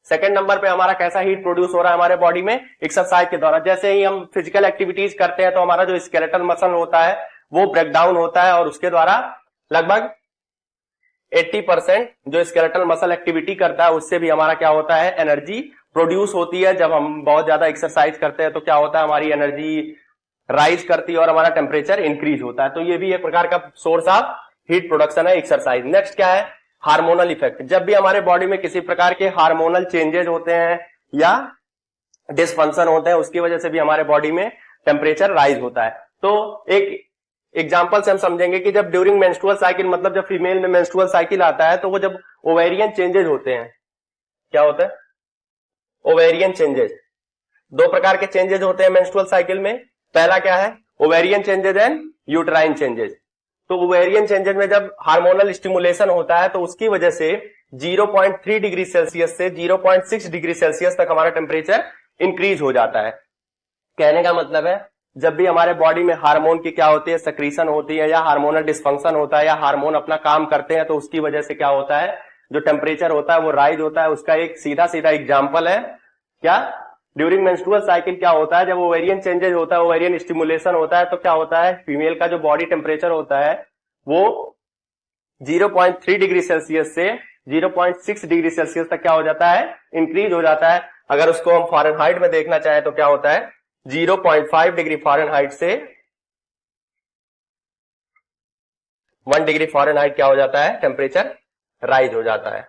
Second number पे हमारा कैसा हीट प्रोड्यूस हो रहा है हमारे बॉडी में, एक्सरसाइज के द्वारा। जैसे ही हम फिजिकल एक्टिविटीज करते हैं तो हमारा जो स्केलेटल मसल होता है वो ब्रेक डाउन होता है और उसके द्वारा लगभग 80% जो स्केलेटल मसल एक्टिविटी करता है उससे भी हमारा क्या होता है, एनर्जी प्रोड्यूस होती है। जब हम बहुत ज्यादा एक्सरसाइज करते हैं तो क्या होता है, हमारी एनर्जी राइज करती है और हमारा टेम्परेचर इंक्रीज होता है। तो ये भी एक प्रकार का सोर्स ऑफ हीट प्रोडक्शन है एक्सरसाइज। नेक्स्ट क्या है, हार्मोनल इफेक्ट। जब भी हमारे बॉडी में किसी प्रकार के हार्मोनल चेंजेस होते हैं या डिसफंक्शन होते हैं उसकी वजह से भी हमारे बॉडी में टेम्परेचर राइज होता है। तो एक एग्जाम्पल से हम समझेंगे कि जब ड्यूरिंग मेंस्ट्रुअल साइकिल, मतलब जब फीमेल में मेंस्ट्रुअल साइकिल आता है तो वो जब ओवेरियन चेंजेस होते हैं, क्या होता है, ओवेरियन चेंजेस। दो प्रकार के चेंजेस होते हैं मेंस्ट्रुअल साइकिल में। पहला क्या है, ovarian changes and uterine changes. तो ओवेरियन चेंजेस में जब हार्मोनल स्टिमुलेशन होता है तो उसकी वजह से 0.3 डिग्री सेल्सियस से 0.6 डिग्री सेल्सियस तक हमारा टेम्परेचर इंक्रीज हो जाता है। कहने का मतलब है जब भी हमारे बॉडी में हार्मोन की क्या होती है, सक्रीशन होती है या हार्मोनल डिस्फंक्शन होता है या हार्मोन अपना काम करते हैं तो उसकी वजह से क्या होता है, जो टेम्परेचर होता है वो राइज होता है। उसका एक सीधा सीधा एग्जाम्पल है क्या, ड्यूरिंग मेंस्ट्रुअल साइकिल क्या होता है, जब ओवेरियन चेंजेस होता है, ओवेरियन स्टिमुलेशन होता है तो क्या होता है, फीमेल का जो बॉडी टेम्परेचर होता है वो 0.3 डिग्री सेल्सियस से 0.6 डिग्री सेल्सियस तक क्या हो जाता है, इंक्रीज हो जाता है। अगर उसको हम फ़ारेनहाइट में देखना चाहें तो क्या होता है, 0.5 डिग्री फ़ारेनहाइट से 1 डिग्री फ़ारेनहाइट क्या हो जाता है, टेम्परेचर राइज हो जाता है।